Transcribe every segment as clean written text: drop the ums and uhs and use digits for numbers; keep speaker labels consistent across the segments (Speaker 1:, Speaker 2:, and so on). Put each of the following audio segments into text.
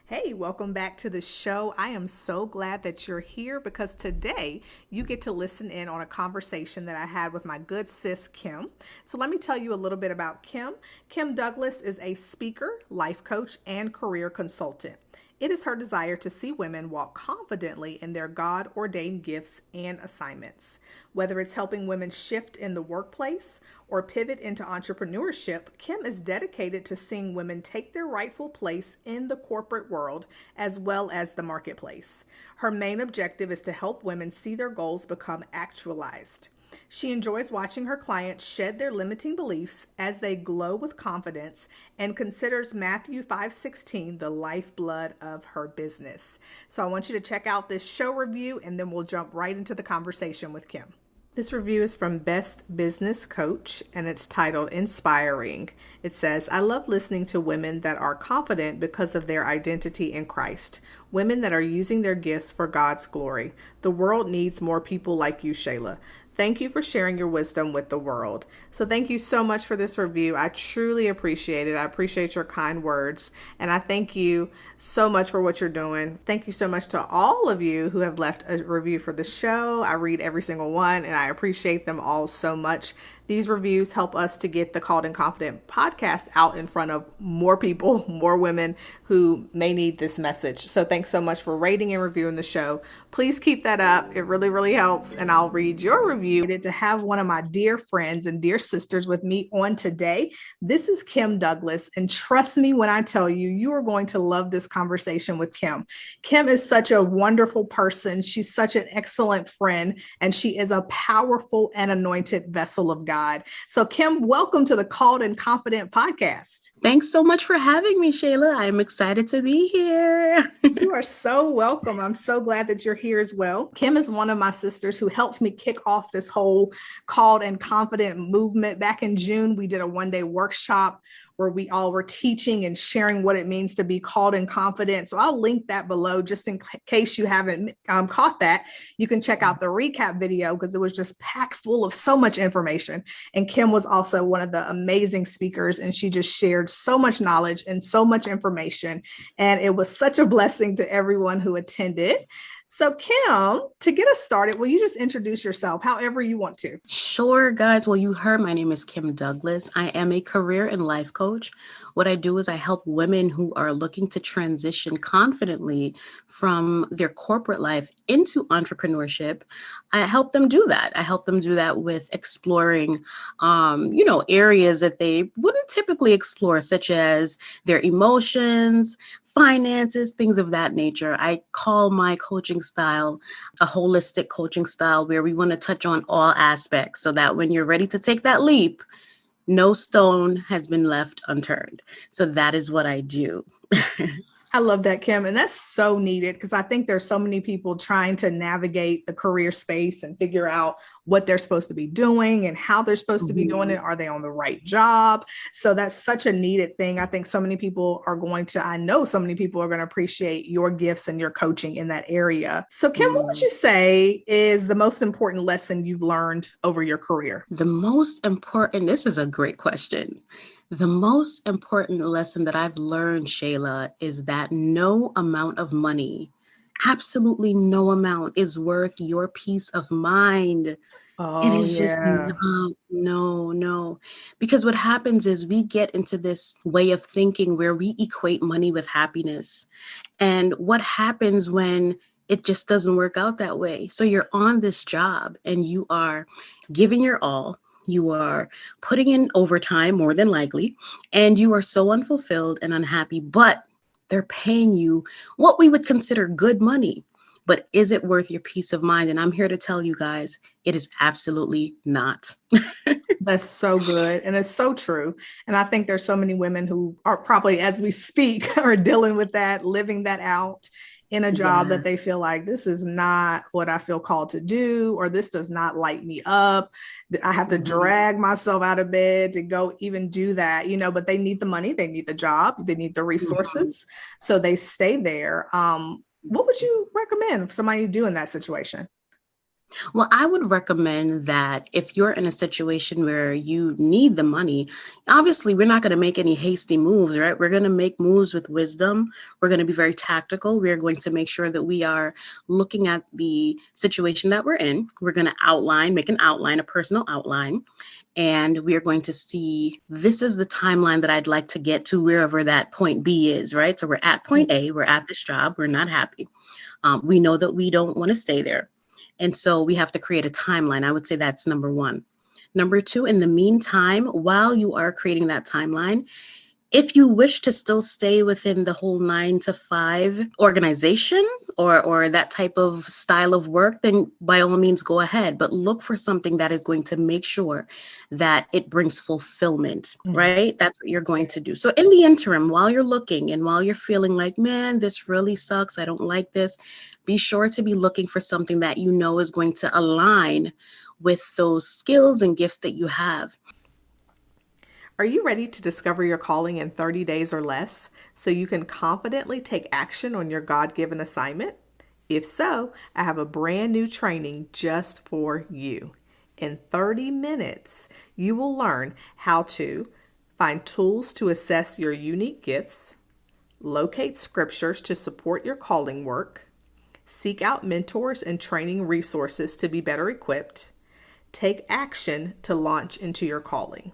Speaker 1: Hey, welcome back to the show. I am so glad that you're here because today you get to listen in on a conversation that I had with my good sis, Kim. So, let me tell you a little bit about Kim. Kim Douglas is a speaker, life coach, and career consultant. It is her desire to see women walk confidently in their God ordained gifts and assignments. Whether it's helping women shift in the workplace or pivot into entrepreneurship, Kim is dedicated to seeing women take their rightful place in the corporate world as well as the marketplace. Her main objective is to help women see their goals become actualized. She enjoys watching her clients shed their limiting beliefs as they glow with confidence and considers Matthew 5:16 the lifeblood of her business. So I want you to check out this show review and then we'll jump right into the conversation with Kim. This review is from Best Business Coach and it's titled Inspiring. It says, I love listening to women that are confident because of their identity in Christ. Women that are using their gifts for God's glory. The world needs more people like you, Shayla. Thank you for sharing your wisdom with the world. So thank you so much for this review. I truly appreciate it. I appreciate your kind words. And I thank you so much for what you're doing. Thank you so much to all of you who have left a review for the show. I read every single one and I appreciate them all so much. These reviews help us to get the Called and Confident podcast out in front of more people, more women who may need this message. So thanks so much for rating and reviewing the show. Please keep that up. It really, really helps. And I'll read your review. To have one of my dear friends and dear sisters with me on today. This is Kim Douglas. And trust me when I tell you, you are going to love this conversation with Kim. Kim is such a wonderful person. She's such an excellent friend, and she is a powerful and anointed vessel of God. So, Kim, welcome to the Called and Confident podcast.
Speaker 2: Thanks so much for having me, Shayla. I'm excited to be here.
Speaker 1: You are so welcome. I'm so glad that you're here as well. Kim is one of my sisters who helped me kick off this whole Called and Confident movement. Back in June, we did a one-day workshop where we all were teaching and sharing what it means to be called and confident. So I'll link that below just in case you haven't caught that. You can check out the recap video because it was just packed full of so much information. And Kim was also one of the amazing speakers, and she just shared so much knowledge and so much information. And it was such a blessing to everyone who attended. So, Kim, to get us started, will you just introduce yourself however you want to?
Speaker 2: Sure, guys. Well, you heard my name is Kim Douglas. I am a career and life coach. What I do is I help women who are looking to transition confidently from their corporate life into entrepreneurship. I help them do that. I help them do that with exploring, areas that they wouldn't typically explore, such as their emotions, finances, things of that nature. I call my coaching style a holistic coaching style where we want to touch on all aspects so that when you're ready to take that leap, no stone has been left unturned. So that is what I do.
Speaker 1: I love that, Kim. And that's so needed because I think there's so many people trying to navigate the career space and figure out what they're supposed to be doing and how they're supposed to be doing it. Are they on the right job? So that's such a needed thing. I think so many people are going to, I know so many people are going to appreciate your gifts and your coaching in that area. So, Kim, what would you say is the most important lesson you've learned over your career?
Speaker 2: The most important, this is a great question. The most important lesson that I've learned, Shayla, is that no amount of money, absolutely no amount, is worth your peace of mind. It
Speaker 1: Oh,
Speaker 2: is just
Speaker 1: yeah.
Speaker 2: not, no. Because what happens is we get into this way of thinking where we equate money with happiness. And what happens when it just doesn't work out that way? So you're on this job and you are giving your all. You are putting in overtime, more than likely, and you are so unfulfilled and unhappy, but they're paying you what we would consider good money. But is it worth your peace of mind? And I'm here to tell you guys, it is absolutely not.
Speaker 1: That's so good. And it's so true. And I think there's so many women who are probably, as we speak, are dealing with that, living that out in a job
Speaker 2: Yeah.
Speaker 1: that they feel like this is not what I feel called to do, or this does not light me up. I have to drag myself out of bed to go even do that, but they need the money, they need the job, they need the resources. So they stay there. What would you recommend for somebody to do in that situation?
Speaker 2: Well, I would recommend that if you're in a situation where you need the money, obviously we're not going to make any hasty moves, right? We're going to make moves with wisdom. We're going to be very tactical. We're going to make sure that we are looking at the situation that we're in. We're going to make an outline, a personal outline, and we are going to see this is the timeline that I'd like to get to wherever that point B is, right? So we're at point A, we're at this job, we're not happy. We know that we don't want to stay there. And so we have to create a timeline. I would say that's number one. Number two, in the meantime, while you are creating that timeline, if you wish to still stay within the whole 9 to 5 organization or that type of style of work, then by all means go ahead. But look for something that is going to make sure that it brings fulfillment,
Speaker 1: Mhm.
Speaker 2: right? That's what you're going to do. So in the interim, while you're looking and while you're feeling like, man, this really sucks, I don't like this, be sure to be looking for something that you know is going to align with those skills and gifts that you have.
Speaker 1: Are you ready to discover your calling in 30 days or less so you can confidently take action on your God given assignment? If so, I have a brand new training just for you. In 30 minutes, you will learn how to find tools to assess your unique gifts, locate scriptures to support your calling work, seek out mentors and training resources to be better equipped, take action to launch into your calling.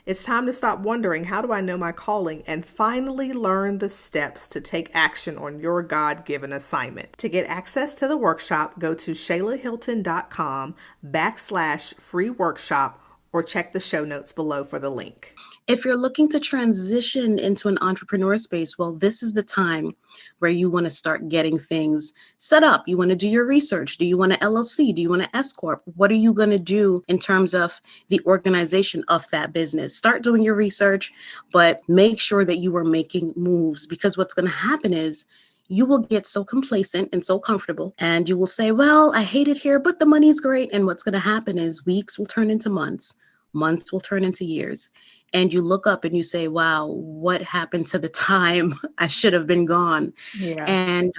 Speaker 1: It's time to stop wondering, how do I know my calling, and finally learn the steps to take action on your God-given assignment. To get access to the workshop, go to shaylahilton.com/free workshop or check the show notes below for the link.
Speaker 2: If you're looking to transition into an entrepreneur space, well, this is the time where you want to start getting things set up. You want to do your research. Do you want an LLC? Do you want an S Corp? What are you going to do in terms of the organization of that business? Start doing your research, but make sure that you are making moves, because what's going to happen is you will get so complacent and so comfortable, and you will say, well, I hate it here, but the money's great. And what's going to happen is weeks will turn into months, months will turn into years. And you look up and you say, wow, what happened to the time I should have been gone?
Speaker 1: Yeah.
Speaker 2: And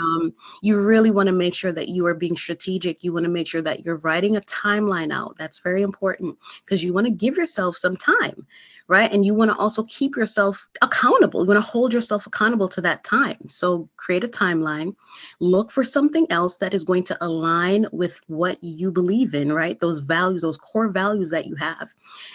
Speaker 2: you really want to make sure that you are being strategic. You want to make sure that you're writing a timeline out. That's very important, because you want to give yourself some time, right? And you want to also keep yourself accountable. You want to hold yourself accountable to that time. So create a timeline, look for something else that is going to align with what you believe in, right? Those values, those core values that you have.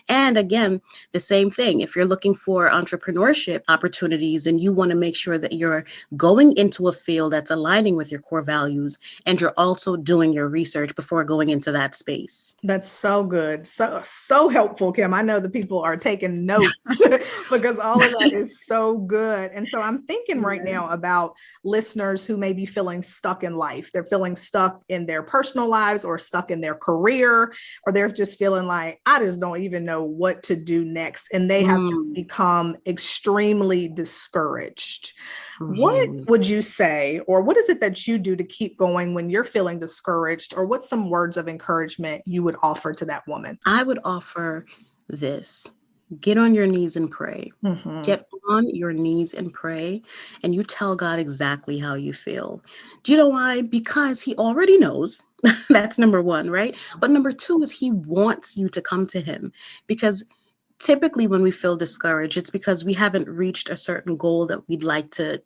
Speaker 2: And again, the same thing, if you're looking for entrepreneurship opportunities and you want to make sure that you're going into a field that's aligning with your core values, and you're also doing your research before going into that space.
Speaker 1: That's so good. So helpful, Kim. I know the people are taking notes because all of that is so good. And so I'm thinking right now
Speaker 2: Yes.
Speaker 1: about listeners who may be feeling stuck in life. They're feeling stuck in their personal lives or stuck in their career, or they're just feeling like, I just don't even know what to do next. And they have just
Speaker 2: Mm,
Speaker 1: become extremely discouraged. What
Speaker 2: mhm.
Speaker 1: would you say, or what is it that you do to keep going when you're feeling discouraged, or what's some words of encouragement you would offer to that woman?
Speaker 2: I would offer this: get on your knees and pray.
Speaker 1: Mhm.
Speaker 2: Get on your knees and pray, and you tell God exactly how you feel. Do you know why? Because He already knows. That's number one, right? But number two is He wants you to come to Him, because typically when we feel discouraged, it's because we haven't reached a certain goal that we'd like to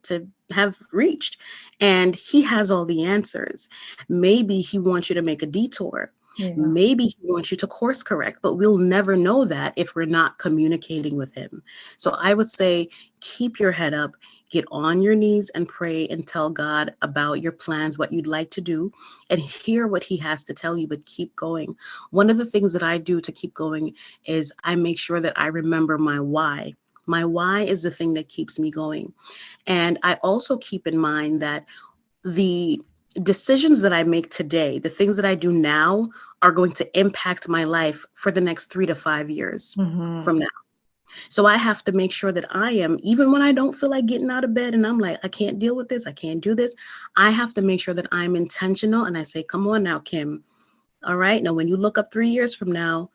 Speaker 2: have reached, and He has all the answers. Maybe He wants you to make a detour,
Speaker 1: Yeah.
Speaker 2: maybe He wants you to course correct, but we'll never know that if we're not communicating with Him. So I would say, keep your head up, get on your knees and pray, and tell God about your plans, what you'd like to do, and hear what He has to tell you, but keep going. One of the things that I do to keep going is I make sure that I remember my why. My why is the thing that keeps me going. And I also keep in mind that the decisions that I make today, the things that I do now, are going to impact my life for the next 3 to 5 years
Speaker 1: Mhm.
Speaker 2: from now. So I have to make sure that I am, even when I don't feel like getting out of bed and I'm like, I can't deal with this, I can't do this, I have to make sure that I'm intentional and I say, come on now, Kim. All right. Now, when you look up 3 years from now,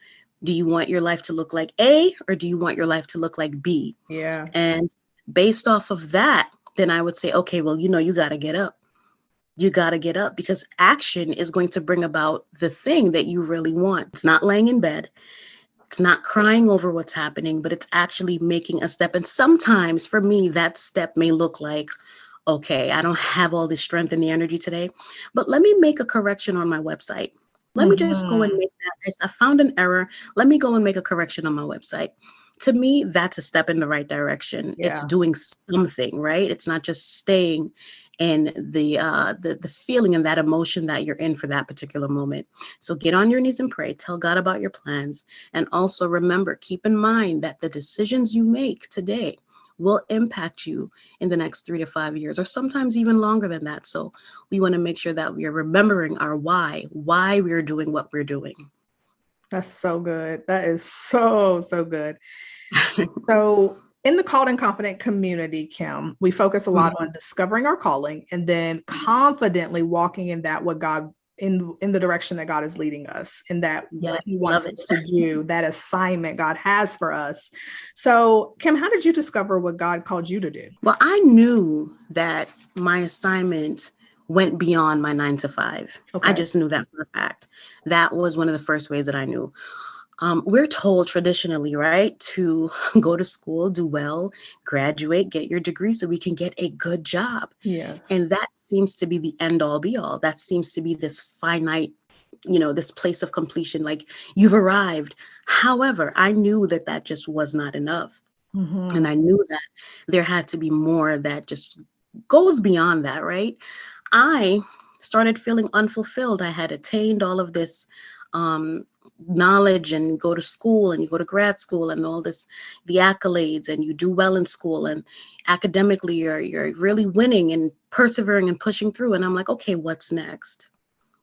Speaker 2: do you want your life to look like A, or do you want your life to look like B?
Speaker 1: Yeah.
Speaker 2: And based off of that, then I would say, okay, well, you got to get up. You got to get up because action is going to bring about the thing that you really want. It's not laying in bed. It's not crying over what's happening, but it's actually making a step. And sometimes for me, that step may look like, okay, I don't have all the strength and the energy today, but let me make a correction on my website. Let me just go and
Speaker 1: Mm-hmm.
Speaker 2: make that. I found an error. Let me go and make a correction on my website. To me, that's a step in the right direction. It's
Speaker 1: Yeah.
Speaker 2: doing something, right? It's not just staying in the feeling and that emotion that you're in for that particular moment. So get on your knees and pray. Tell God about your plans, and also remember, keep in mind that the decisions you make today will impact you in the next 3 to 5 years, or sometimes even longer than that. So we want to make sure that we are remembering our why we're doing what we're doing.
Speaker 1: That's so good. That is so, so good. So, in the Called and Confident community, Kim, we focus a lot on
Speaker 2: Mhm.
Speaker 1: discovering our calling and then confidently walking in that what God in the direction that God is leading us, in that
Speaker 2: Yeah,
Speaker 1: what He wants
Speaker 2: love it.
Speaker 1: us to do, that assignment God has for us. So, Kim, how did you discover what God called you to do?
Speaker 2: Well, I knew that my assignment went beyond my 9 to 5. I
Speaker 1: Okay.
Speaker 2: just knew that for a fact. That was one of the first ways that I knew. We're told traditionally, right, to go to school, do well, graduate, get your degree so we can get a good job.
Speaker 1: Yes.
Speaker 2: And that seems to be the end all be all. That seems to be this finite, this place of completion, like you've arrived. However, I knew that that just was not enough. And
Speaker 1: Mm-hmm.
Speaker 2: I knew that there had to be more that just goes beyond that, right? I started feeling unfulfilled. I had attained all of this um, knowledge, and you go to school and you go to grad school and all this, the accolades, and you do well in school, and academically you're really winning and persevering and pushing through. And I'm like, okay, what's next?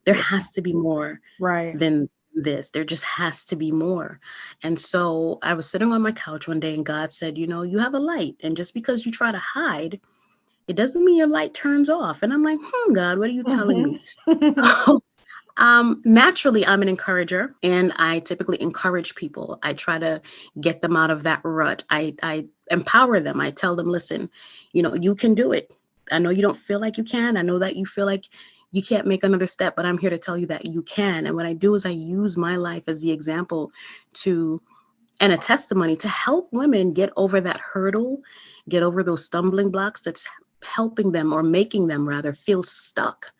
Speaker 2: There
Speaker 1: Yeah.
Speaker 2: has to be more
Speaker 1: Right.
Speaker 2: than this. There just has to be more. And so I was sitting on my couch one day and God said, you have a light. And just because you try to hide, it doesn't mean your light turns off. And I'm like, God, what are you telling me?
Speaker 1: Mm-hmm.
Speaker 2: So naturally, I'm an encourager, and I typically encourage people. I try to get them out of that rut. I empower them. I tell them, listen, you can do it. I know you don't feel like you can. I know that you feel like you can't make another step, but I'm here to tell you that you can. And what I do is I use my life as the example to and a testimony to help women get over that hurdle, get over those stumbling blocks that's helping them, or making them rather, feel stuck,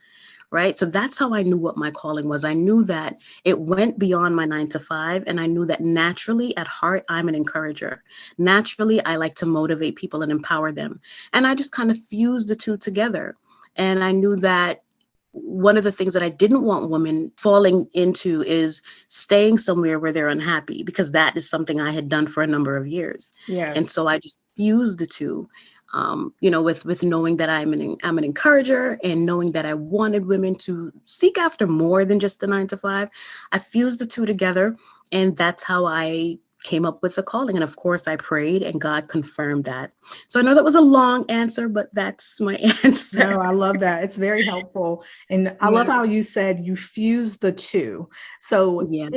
Speaker 2: right? So that's how I knew what my calling was. I knew that it went beyond my 9 to 5, and I knew that naturally at heart, I'm an encourager. Naturally, I like to motivate people and empower them. And I just kind of fused the two together. And I knew that one of the things that I didn't want women falling into is staying somewhere where they're unhappy, because that is something I had done for a number of years. And
Speaker 1: Yes.
Speaker 2: so I just fused the two, with knowing that I'm an encourager, and knowing that I wanted women to seek after more than just the 9 to 5. I fused the two together, and that's how I came up with the calling. And of course, I prayed, and God confirmed that. So I know that was a long answer, but that's my answer.
Speaker 1: No, I love that. It's very helpful. And I love
Speaker 2: Yeah.
Speaker 1: how you said you fuse the two. So
Speaker 2: Yeah.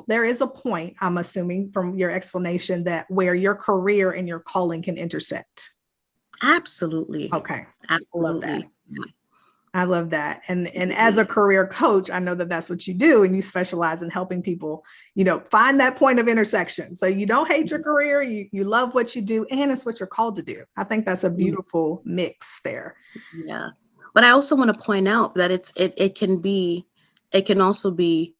Speaker 1: there is a point, I'm assuming from your explanation, that where your career and your calling can intersect.
Speaker 2: Absolutely.
Speaker 1: Okay. I love that.
Speaker 2: Absolutely.
Speaker 1: I love that. And as a
Speaker 2: Absolutely.
Speaker 1: career coach, I know that that's what you do, and you specialize in helping people, find that point of intersection. So you don't hate your career, you love what you do, and it's what you're called to do. I think that's a beautiful mix there.
Speaker 2: Yeah. But I also want to point out that it can also be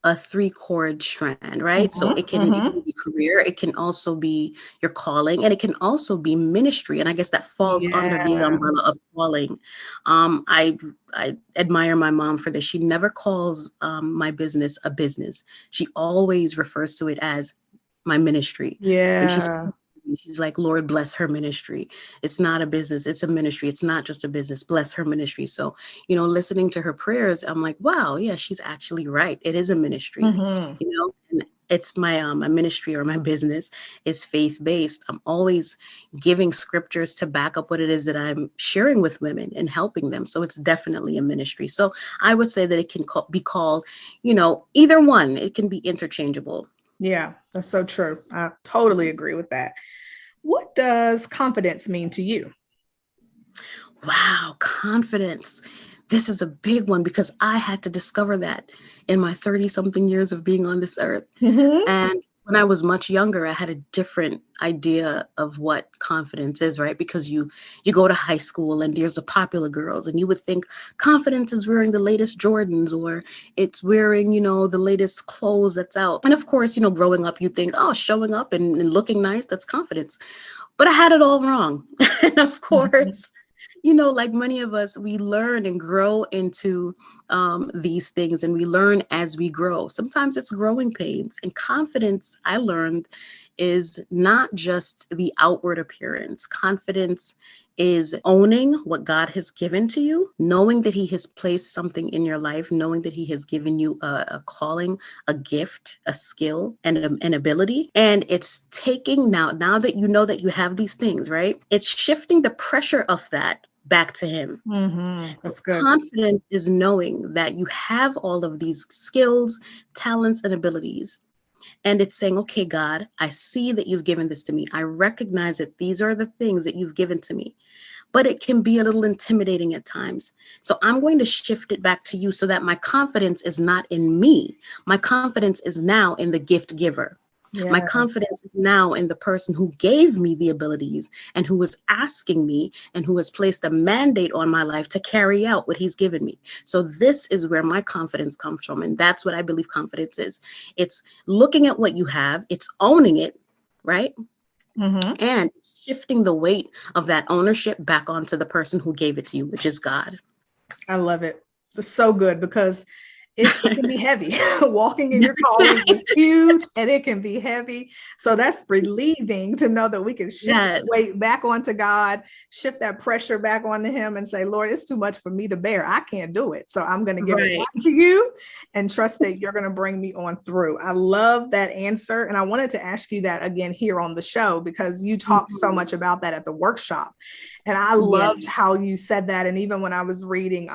Speaker 2: a three-chord strand, right? So
Speaker 1: Mhm,
Speaker 2: it can
Speaker 1: mhm.
Speaker 2: be career, it can also be your calling, and it can also be ministry. And I guess that falls under the
Speaker 1: Yeah.
Speaker 2: umbrella of calling. I admire my mom for this. She never calls my business a business. She always refers to it as my ministry. When
Speaker 1: Yeah.
Speaker 2: she's like, Lord, bless her ministry. It's not a business, it's a ministry. It's not just a business. Bless her ministry. So, listening to her prayers, I'm like, wow, yeah, she's actually right. It is a ministry,
Speaker 1: Mhm.
Speaker 2: and it's my ministry, or my business is faith based. I'm always giving scriptures to back up what it is that I'm sharing with women and helping them. So it's definitely a ministry. So I would say that it can be called, either one. It can be interchangeable.
Speaker 1: Yeah, that's so true. I totally agree with that. What does confidence mean to you?
Speaker 2: Wow, confidence. this is a big one because I had to discover that in my 30 something years of being on this earth.
Speaker 1: Mm-hmm.
Speaker 2: And when I was much younger, I had a different idea of what confidence is, right? Because you go to high school and there's the popular girls, and you would think confidence is wearing the latest Jordans, or it's wearing, the latest clothes that's out. And of course, growing up, you think, oh, showing up and looking nice, that's confidence. But I had it all wrong. And of course, like many of us, we learn and grow into these things, and we learn as we grow. Sometimes it's growing pains. And confidence, I learned, is not just the outward appearance. Confidence is owning what God has given to you, knowing that He has placed something in your life, knowing that He has given you a calling, a gift, a skill, and an ability. And it's taking now that you know that you have these things, right? It's shifting the pressure of that back to Him.
Speaker 1: Mm-hmm.
Speaker 2: So
Speaker 1: That's good.
Speaker 2: confidence is knowing that you have all of these skills, talents, and abilities. And it's saying, okay, God, I see that you've given this to me. I recognize that these are the things that you've given to me. But it can be a little intimidating at times. So I'm going to shift it back to you so that my confidence is not in me. My confidence is now in the gift giver. My
Speaker 1: Yeah.
Speaker 2: confidence is now in the person who gave me the abilities and who is asking me and who has placed a mandate on my life to carry out what He's given me. So this is where my confidence comes from. And that's what I believe confidence is. It's looking at what you have, it's owning it, right?
Speaker 1: Mm-hmm.
Speaker 2: And shifting the weight of that ownership back onto the person who gave it to you, which is God.
Speaker 1: I love it. It's so good because it can be heavy. Walking in
Speaker 2: Yes,
Speaker 1: your
Speaker 2: it
Speaker 1: calling
Speaker 2: can.
Speaker 1: is huge and it can be heavy. So that's relieving to know that we can shift the
Speaker 2: Yes.
Speaker 1: weight back onto God, shift that pressure back onto Him and say, Lord, it's too much for me to bear. I can't do it. So I'm going to give it
Speaker 2: Right.
Speaker 1: to you and trust that you're going to bring me on through. I love that answer. And I wanted to ask you that again here on the show because you talked so
Speaker 2: Mhm.
Speaker 1: much about that at the workshop. And I
Speaker 2: Yeah.
Speaker 1: loved how you said that. And even when I was reading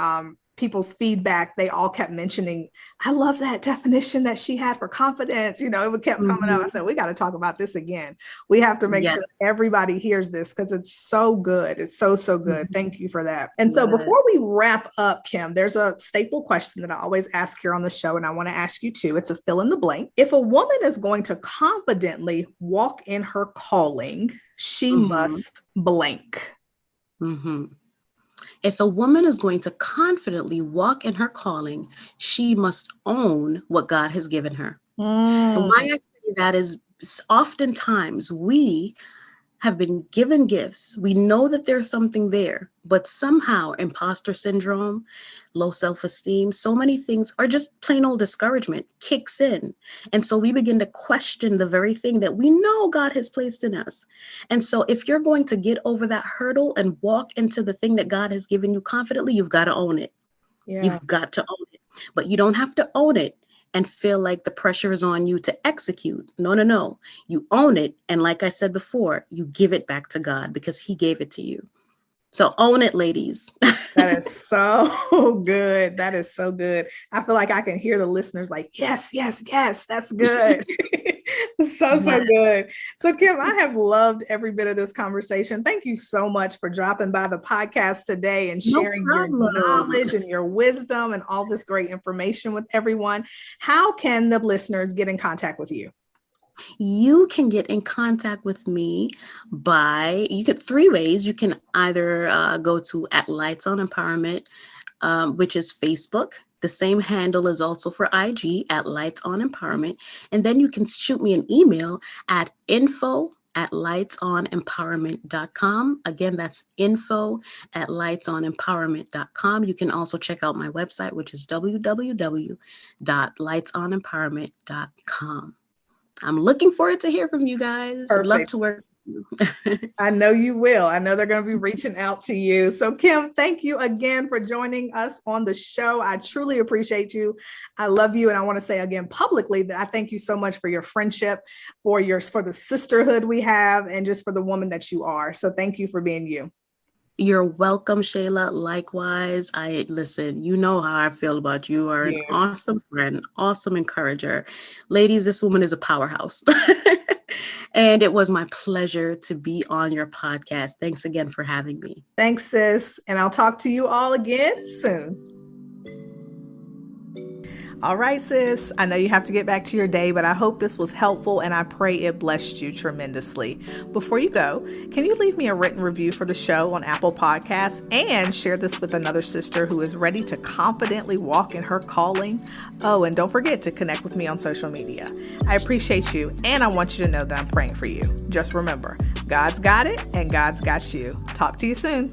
Speaker 1: people's feedback, they all kept mentioning, I love that definition that she had for confidence. It kept coming up. I
Speaker 2: Mhm.
Speaker 1: said, we got to talk about this again. We have to make
Speaker 2: Yes.
Speaker 1: sure everybody hears this because it's so good. It's so, so good.
Speaker 2: Mhm.
Speaker 1: Thank you for that. And so
Speaker 2: Yes.
Speaker 1: before we wrap up, Kim, there's a staple question that I always ask here on the show, and I want to ask you too. It's a fill in the blank. If a woman is going to confidently walk in her calling, she
Speaker 2: Mhm.
Speaker 1: must blank.
Speaker 2: Mhm. If a woman is going to confidently walk in her calling, she must own what God has given her. And
Speaker 1: Mm,
Speaker 2: why I say that is oftentimes we have been given gifts. We know that there's something there, but somehow imposter syndrome, low self-esteem, so many things, are just plain old discouragement kicks in. And so we begin to question the very thing that we know God has placed in us. And so if you're going to get over that hurdle and walk into the thing that God has given you confidently, you've got to own it.
Speaker 1: yeah.
Speaker 2: You've got to own it. But you don't have to own it and feel like the pressure is on you to execute. No, no, no. You own it. And like I said before, you give it back to God because He gave it to you. So own it, ladies.
Speaker 1: That is so good. That is so good. I feel like I can hear the listeners like, yes, yes, yes, that's good. So,
Speaker 2: Yeah,
Speaker 1: so good. So, Kim, I have loved every bit of this conversation. Thank you so much for dropping by the podcast today and
Speaker 2: no
Speaker 1: sharing your
Speaker 2: problem.
Speaker 1: knowledge and your wisdom and all this great information with everyone. How can the listeners get in contact with you?
Speaker 2: You can get in contact with me by, you get three ways. You can either go to at Lights on Empowerment, which is Facebook. The same handle is also for IG at Lights on Empowerment. And then you can shoot me an email at info at lightsonempowerment.com. Again, that's info at lightsonempowerment.com. You can also check out my website, which is www.lightsonempowerment.com. I'm looking forward to hear from you guys. I'd love
Speaker 1: Perfect.
Speaker 2: to work with you.
Speaker 1: I know you will. I know they're going to be reaching out to you. So, Kim, thank you again for joining us on the show. I truly appreciate you. I love you. And I want to say again publicly that I thank you so much for your friendship, for the sisterhood we have, and just for the woman that you are. So, thank you for being you.
Speaker 2: You're welcome, Shayla. Likewise, I listen, you know how I feel about you. You are an
Speaker 1: Yes.
Speaker 2: awesome friend, awesome encourager. Ladies, this woman is a powerhouse. And it was my pleasure to be on your podcast. Thanks again for having me.
Speaker 1: Thanks, sis. And I'll talk to you all again soon. All right, sis. I know you have to get back to your day, but I hope this was helpful and I pray it blessed you tremendously. Before you go, can you leave me a written review for the show on Apple Podcasts and share this with another sister who is ready to confidently walk in her calling? Oh, and don't forget to connect with me on social media. I appreciate you and I want you to know that I'm praying for you. Just remember, God's got it and God's got you. Talk to you soon.